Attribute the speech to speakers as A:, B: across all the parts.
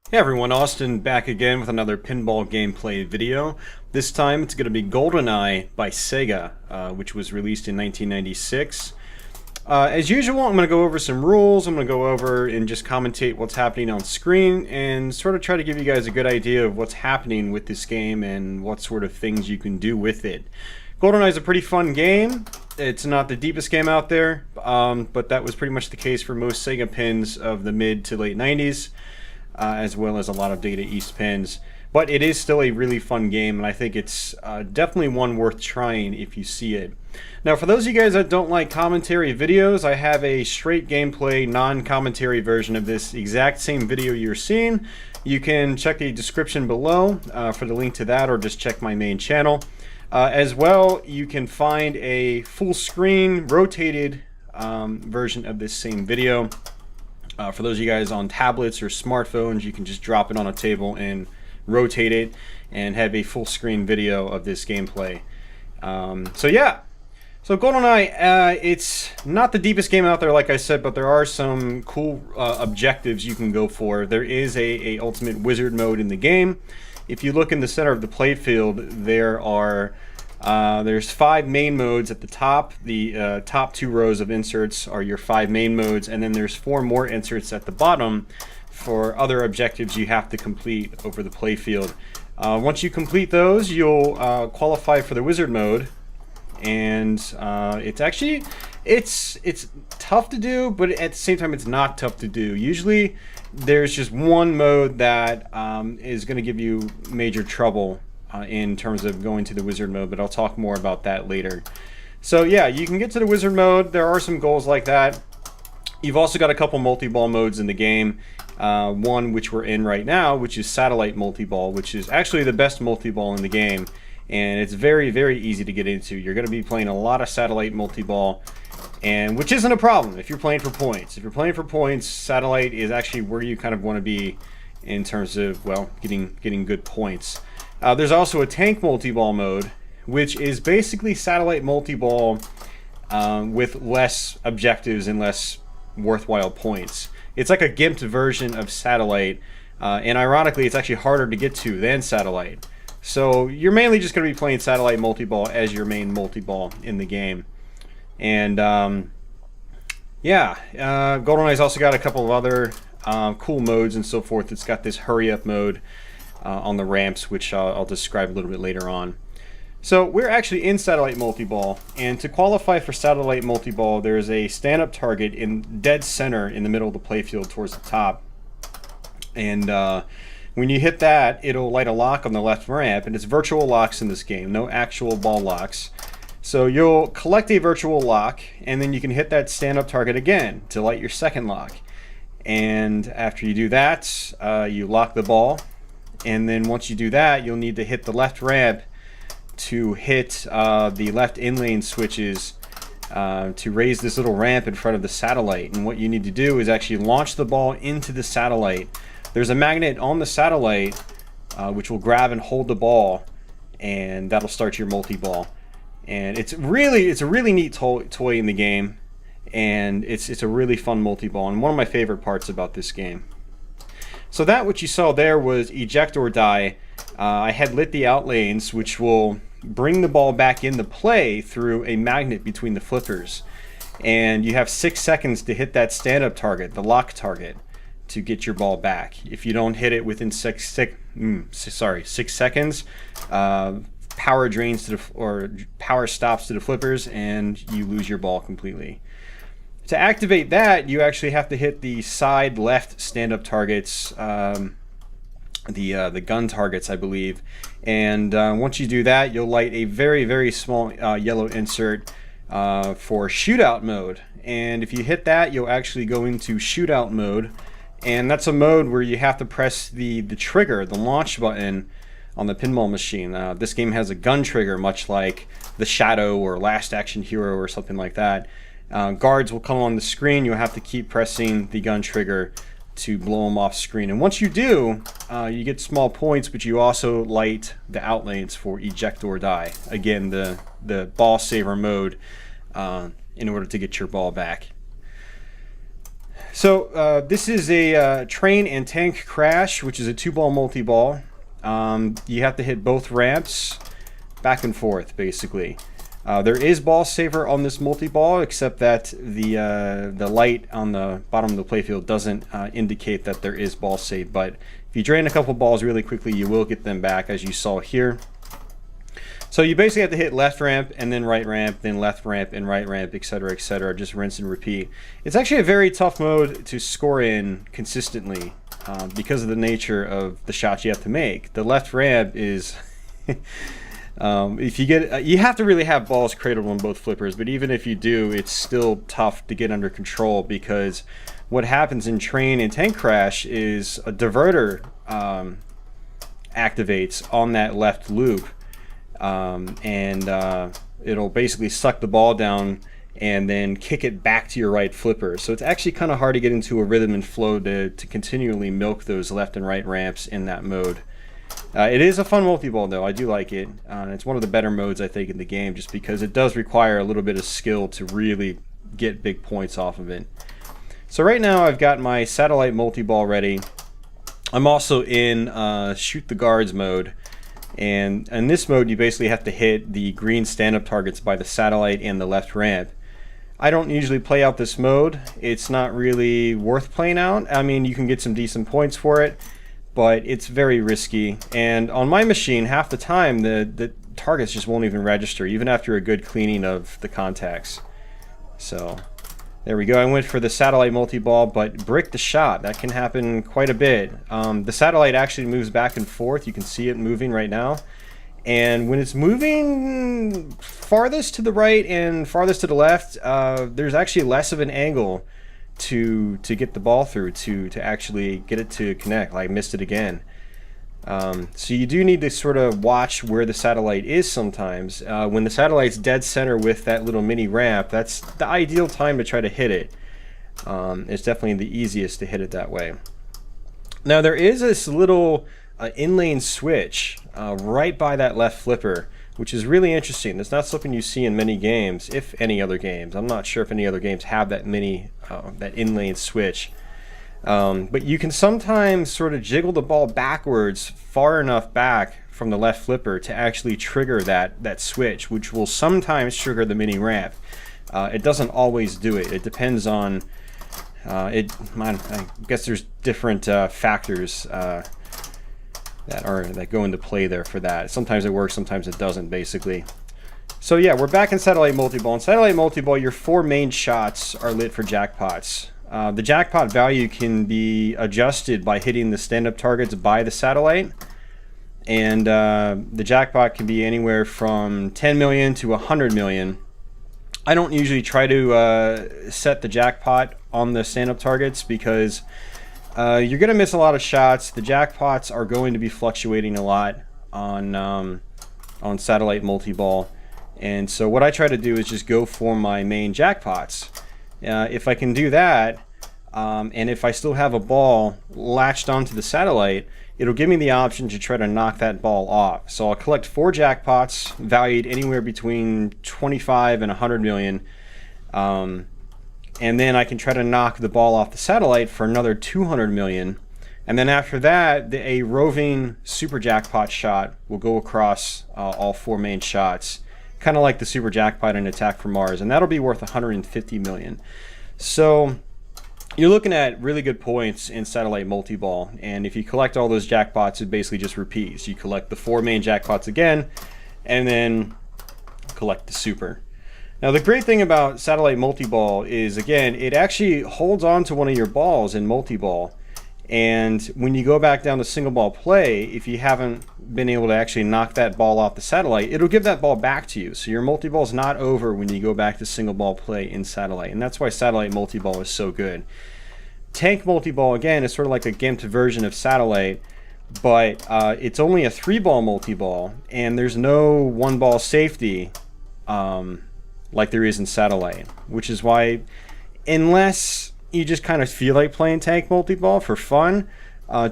A: Hey everyone, Austin back again with another pinball gameplay video. This time it's going to be Goldeneye by Sega, which was released in 1996. As usual, I'm going to go over some rules. I'm going to go over and just commentate what's happening on screen and sort of try to give you guys a good idea of what's happening with this game and what sort of things you can do with it. Goldeneye is a pretty fun game. It's not the deepest game out there, but that was pretty much the case for most Sega pins of the mid to late 90s. As well as a lot of Data East pins. But it is still a really fun game, and I think it's definitely one worth trying if you see it. Now, for those of you guys that don't like commentary videos, I have a straight gameplay, non-commentary version of this exact same video you're seeing. You can check the description below for the link to that, or just check my main channel. As well, you can find a full screen, rotated version of this same video. For those of you guys on tablets or smartphones, you can just drop it on a table and rotate it and have a full screen video of this gameplay. So Goldeneye, it's not the deepest game out there, like I said, but there are some cool objectives you can go for. There is a ultimate wizard mode in the game. If you look in the center of the playfield, there's 5 main modes at the top. The top 2 rows of inserts are your 5 main modes, and then there's 4 more inserts at the bottom for other objectives you have to complete over the playfield. Once you complete those, you'll qualify for the wizard mode, and it's tough to do, but at the same time it's not tough to do. Usually there's just one mode that is going to give you major trouble in terms of going to the wizard mode, but I'll talk more about that later. So yeah, you can get to the wizard mode. There are some goals like that. You've also got a couple multi-ball modes in the game. One which we're in right now, which is satellite multi-ball, which is actually the best multi-ball in the game, and it's very, very easy to get into. You're going to be playing a lot of satellite multi-ball, and which isn't a problem if you're playing for points. If you're playing for points, satellite is actually where you kind of want to be in terms of, well, getting good points. There's also a tank multi-ball mode, which is basically satellite multi-ball with less objectives and less worthwhile points. It's like a gimped version of satellite, and ironically, it's actually harder to get to than satellite. So you're mainly just going to be playing satellite multi-ball as your main multi-ball in the game. And Goldeneye's also got a couple of other cool modes and so forth. It's got this hurry-up mode on the ramps, which I'll describe a little bit later on. So we're actually in satellite multi-ball, and to qualify for satellite multi-ball, there's a stand-up target in dead center in the middle of the playfield towards the top. And when you hit that, it'll light a lock on the left ramp, and it's virtual locks in this game, no actual ball locks. So you'll collect a virtual lock, and then you can hit that stand-up target again to light your second lock. And after you do that, you lock the ball. And then once you do that, you'll need to hit the left ramp to hit the left in-lane switches to raise this little ramp in front of the satellite. And what you need to do is actually launch the ball into the satellite. There's a magnet on the satellite which will grab and hold the ball, and that'll start your multi-ball. And it's a really neat toy in the game, and it's a really fun multi-ball, and one of my favorite parts about this game. So that what you saw there was eject or die. I had lit the out lanes, which will bring the ball back into play through a magnet between the flippers. And you have 6 seconds to hit that stand-up target, the lock target, to get your ball back. If you don't hit it within 6 seconds, power drains to or power stops to the flippers, and you lose your ball completely. To activate that, you actually have to hit the side left stand-up targets, the gun targets, I believe. And once you do that, you'll light a very, very small yellow insert for shootout mode. And if you hit that, you'll actually go into shootout mode. And that's a mode where you have to press the trigger, the launch button on the pinball machine. This game has a gun trigger, much like the Shadow or Last Action Hero or something like that. Guards will come on the screen. You'll have to keep pressing the gun trigger to blow them off screen. And once you do, you get small points, but you also light the out lanes for eject or die. Again, the ball saver mode in order to get your ball back. So this is a train and tank crash, which is a 2-ball multi-ball. You have to hit both ramps back and forth, basically. There is ball saver on this multi-ball, except that the light on the bottom of the playfield doesn't indicate that there is ball save. But if you drain a couple balls really quickly, you will get them back, as you saw here. So you basically have to hit left ramp and then right ramp, then left ramp and right ramp, etc., etc. Just rinse and repeat. It's actually a very tough mode to score in consistently because of the nature of the shots you have to make. The left ramp is if you get, you have to really have balls cradled on both flippers, but even if you do, it's still tough to get under control, because what happens in train and tank crash is a diverter activates on that left loop. It'll basically suck the ball down and then kick it back to your right flipper. So it's actually kind of hard to get into a rhythm and flow to continually milk those left and right ramps in that mode. It is a fun multi-ball though. I do like it. It's one of the better modes, I think, in the game, just because it does require a little bit of skill to really get big points off of it. So right now I've got my satellite multi-ball ready. I'm also in shoot the guards mode. And in this mode, you basically have to hit the green stand-up targets by the satellite and the left ramp. I don't usually play out this mode. It's not really worth playing out. I mean, you can get some decent points for it, but it's very risky. And on my machine, half the time, the targets just won't even register, even after a good cleaning of the contacts. So there we go. I went for the satellite multi-ball, but bricked the shot. That can happen quite a bit. The satellite actually moves back and forth. You can see it moving right now. And when it's moving farthest to the right and farthest to the left, there's actually less of an angle to get the ball through, to actually get it to connect. Like, I missed it again. So you do need to sort of watch where the satellite is sometimes. When the satellite's dead center with that little mini ramp, that's the ideal time to try to hit it. It's definitely the easiest to hit it that way. Now there is this little in-lane switch right by that left flipper, which is really interesting. That's not something you see in many games, if any other games. I'm not sure if any other games have that that in-lane switch. But you can sometimes sort of jiggle the ball backwards far enough back from the left flipper to actually trigger that switch, which will sometimes trigger the mini ramp. It doesn't always do it. It depends on I guess there's different factors that go into play there for that. Sometimes it works, sometimes it doesn't, basically. So yeah, we're back in satellite multi-ball. In satellite multi-ball, your 4 main shots are lit for jackpots. The jackpot value can be adjusted by hitting the stand-up targets by the satellite, and the jackpot can be anywhere from 10 million to 100 million. I don't usually try to set the jackpot on the stand-up targets, because you're going to miss a lot of shots. The jackpots are going to be fluctuating a lot on satellite multi-ball, and so what I try to do is just go for my main jackpots. If I can do that, and if I still have a ball latched onto the satellite, it'll give me the option to try to knock that ball off. So I'll collect 4 jackpots valued anywhere between 25 and 100 million, and then I can try to knock the ball off the satellite for another 200 million. And then after that, a roving super jackpot shot will go across all 4 main shots, kind of like the super jackpot in Attack from Mars, and that'll be worth 150 million. So you're looking at really good points in satellite multi-ball, and if you collect all those jackpots, it basically just repeats. You collect the 4 main jackpots again, and then collect the super. Now the great thing about satellite multi-ball is, again, it actually holds on to one of your balls in multi-ball. And when you go back down to single ball play, if you haven't been able to actually knock that ball off the satellite, it'll give that ball back to you. So your multi-ball is not over when you go back to single ball play in satellite. And that's why satellite multi-ball is so good. Tank multi-ball, again, is sort of like a gimped version of satellite, but it's only a 3-ball multi-ball, and there's no 1-ball safety like there is in satellite, which is why, unless you just kind of feel like playing tank multi-ball for fun,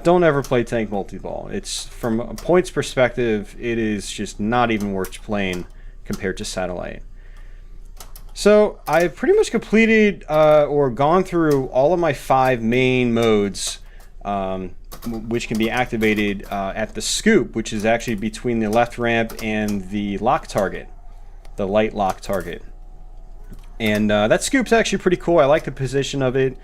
A: don't ever play tank multi-ball. It's, from a points perspective, it is just not even worth playing compared to satellite. So I've pretty much completed or gone through all of my 5 main modes, which can be activated at the scoop, which is actually between the left ramp and the lock target, the light lock target. And that scoop's actually pretty cool. I like the position of it.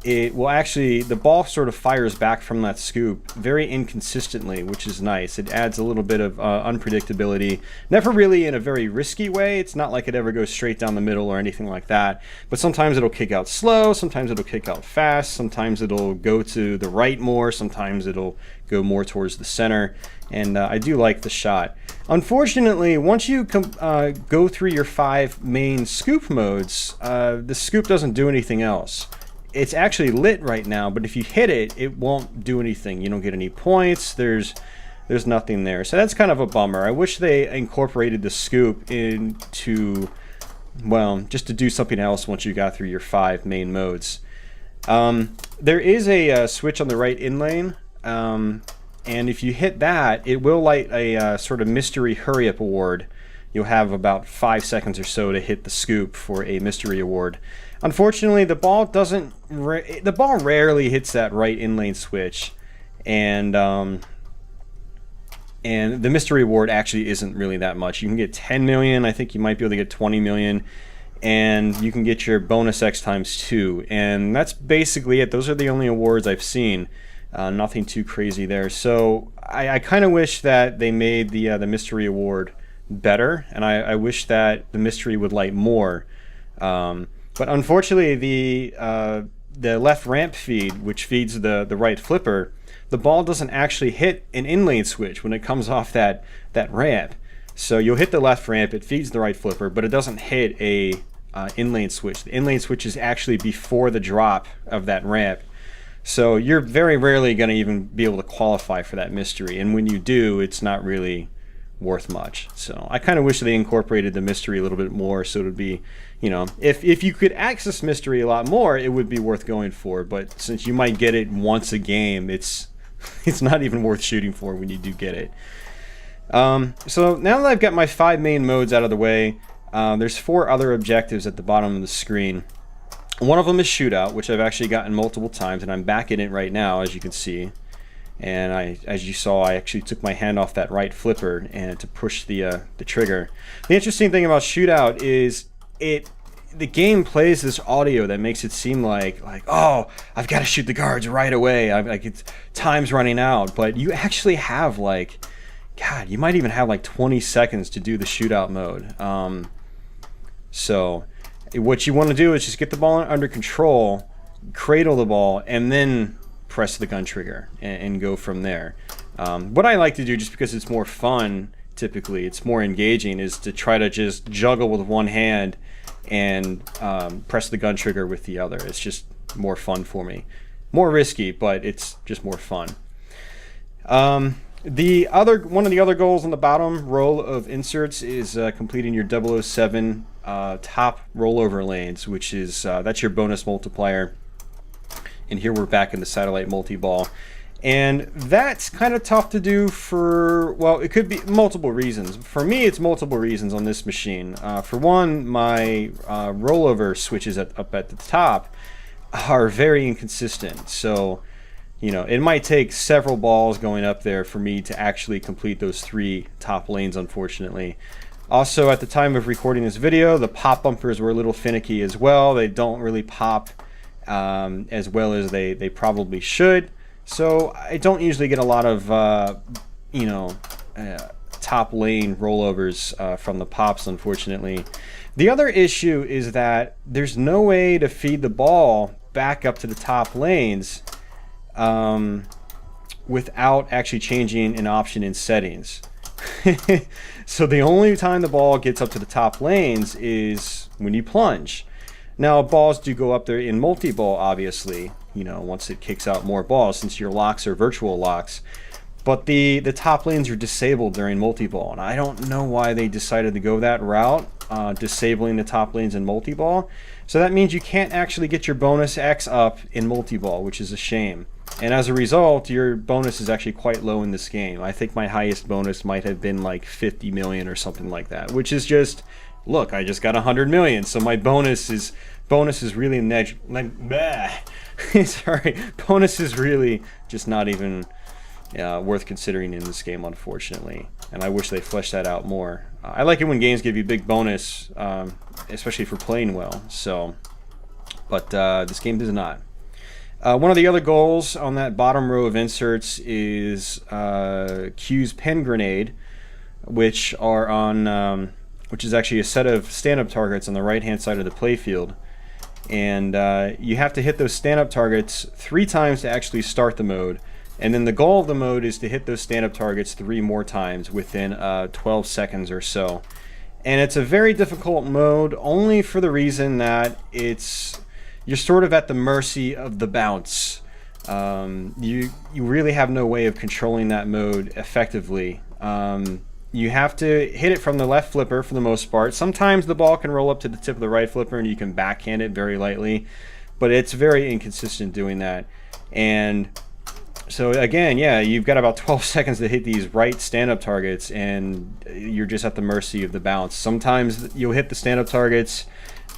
A: It will actually, the ball sort of fires back from that scoop very inconsistently, which is nice. It adds a little bit of unpredictability. Never really in a very risky way. It's not like it ever goes straight down the middle or anything like that. But sometimes it'll kick out slow, sometimes it'll kick out fast, sometimes it'll go to the right more, sometimes it'll go more towards the center. And I do like the shot. Unfortunately, once you go through your 5 main scoop modes, the scoop doesn't do anything else. It's actually lit right now, but if you hit it, it won't do anything. You don't get any points. There's nothing there. So that's kind of a bummer. I wish they incorporated the scoop into, well, just to do something else once you got through your 5 main modes. There is a switch on the right in lane, and if you hit that, it will light a sort of mystery hurry up award. You'll have about 5 seconds or so to hit the scoop for a mystery award. Unfortunately, the ball rarely hits that right in lane switch, and the mystery award actually isn't really that much. You can get 10 million. I think you might be able to get 20 million, and you can get your bonus X times 2, and that's basically it. Those are the only awards I've seen. Nothing too crazy there. So I kind of wish that they made the mystery award better, and I wish that the mystery would light more. But unfortunately, the left ramp feed, which feeds the right flipper, the ball doesn't actually hit an in-lane switch when it comes off that ramp. So you'll hit the left ramp, it feeds the right flipper, but it doesn't hit a in-lane switch. The in-lane switch is actually before the drop of that ramp. So you're very rarely going to even be able to qualify for that mystery. And when you do, it's not really worth much. So I kind of wish they incorporated the mystery a little bit more, so it would be, you know, if you could access mystery a lot more, it would be worth going for. But since you might get it once a game, it's not even worth shooting for when you do get it. So now that I've got my 5 main modes out of the way, there's 4 other objectives at the bottom of the screen. One of them is shootout, which I've actually gotten multiple times, and I'm back in it right now, as you can see. And as you saw, I actually took my hand off that right flipper and to push the trigger. The interesting thing about shootout is the game plays this audio that makes it seem like oh, I've got to shoot the guards right away. It's time's running out, but you actually have God, you might even have 20 seconds to do the shootout mode. So what you want to do is just get the ball under control, cradle the ball, and then press the gun trigger and go from there. What I like to do, just because it's more fun, typically it's more engaging, is to try to just juggle with one hand and press the gun trigger with the other. It's just more fun for me. More risky, but it's just more fun. One of the other goals on the bottom row of inserts is completing your 007 top rollover lanes, which is that's your bonus multiplier. And here we're back in the satellite multi-ball. And that's kind of tough to do for, well, it could be multiple reasons. For me, it's multiple reasons on this machine. For one, my rollover switches up at the top are very inconsistent. So, you know, it might take several balls going up there for me to actually complete those 3 top lanes, unfortunately. Also, at the time of recording this video, the pop bumpers were a little finicky as well. They don't really pop as well as they probably should. So I don't usually get a lot of top lane rollovers from the pops, unfortunately. The other issue is that there's no way to feed the ball back up to the top lanes without actually changing an option in settings. So the only time the ball gets up to the top lanes is when you plunge. Now, balls do go up there in multi-ball, obviously, you know, once it kicks out more balls, since your locks are virtual locks. But the top lanes are disabled during multi-ball, and I don't know why they decided to go that route, disabling the top lanes in multi-ball. So that means you can't actually get your bonus X up in multi-ball, which is a shame. And as a result, your bonus is actually quite low in this game. I think my highest bonus might have been 50 million or something like that, which is just look, I just got 100 million, so my bonus is really sorry, bonus is really just not even worth considering in this game, unfortunately. And I wish they fleshed that out more. I like it when games give you big bonus, especially for playing well. So, but this game does not. One of the other goals on that bottom row of inserts is Q's pen grenade, which are on, which is actually a set of stand-up targets on the right-hand side of the playfield. And you have to hit those stand-up targets 3 times to actually start the mode. And then the goal of the mode is to hit those stand-up targets 3 more times within 12 seconds or so. And it's a very difficult mode only for the reason that you're sort of at the mercy of the bounce. You really have no way of controlling that mode effectively. You have to hit it from the left flipper for the most part. Sometimes the ball can roll up to the tip of the right flipper and you can backhand it very lightly, but it's very inconsistent doing that. And so again, yeah, you've got about 12 seconds to hit these right stand-up targets, and you're just at the mercy of the bounce. Sometimes you'll hit the stand-up targets,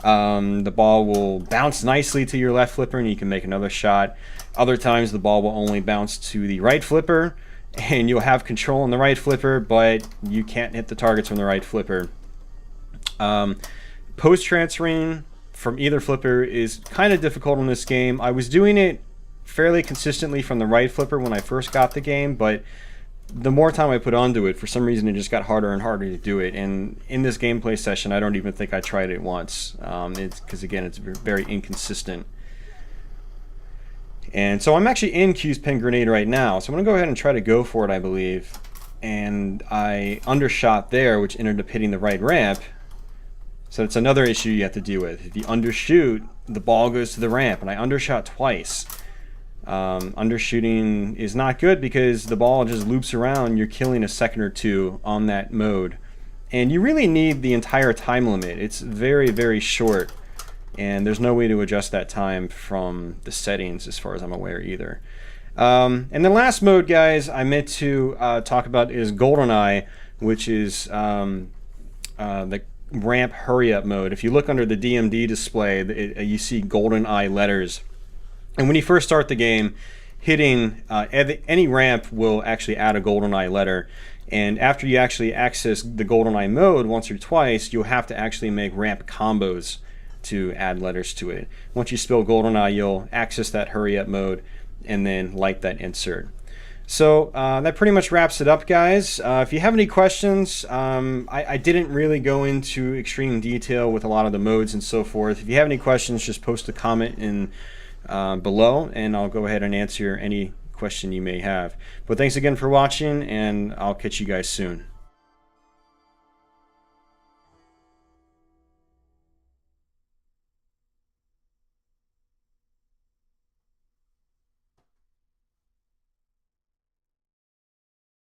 A: the ball will bounce nicely to your left flipper and you can make another shot. Other times the ball will only bounce to the right flipper and you'll have control on the right flipper, but you can't hit the targets from the right flipper. Post transferring from either flipper is kind of difficult in this game. I was doing it fairly consistently from the right flipper when I first got the game, but the more time I put onto it, for some reason it just got harder and harder to do it. And in this gameplay session, I don't even think I tried it once. It's because, again, it's very inconsistent. And so I'm actually in Q's pen grenade right now, so I'm going to go ahead and try to go for it, I believe. And I undershot there, which ended up hitting the right ramp. So it's another issue you have to deal with. If you undershoot, the ball goes to the ramp, and I undershot twice. Undershooting is not good because the ball just loops around. You're killing a second or two on that mode. And you really need the entire time limit. It's very, very short. And there's no way to adjust that time from the settings as far as I'm aware either. And the last mode, guys, I meant to talk about is Goldeneye, which is the ramp hurry up mode. If you look under the DMD display, you see Goldeneye letters. And when you first start the game, hitting any ramp will actually add a Goldeneye letter. And after you actually access the Goldeneye mode once or twice, you'll have to actually make ramp combos to add letters to it. Once you spell Goldeneye, you'll access that hurry up mode and then light that insert. So that pretty much wraps it up, guys. If you have any questions, I didn't really go into extreme detail with a lot of the modes and so forth. If you have any questions, just post a comment in below and I'll go ahead and answer any question you may have. But thanks again for watching, and I'll catch you guys soon.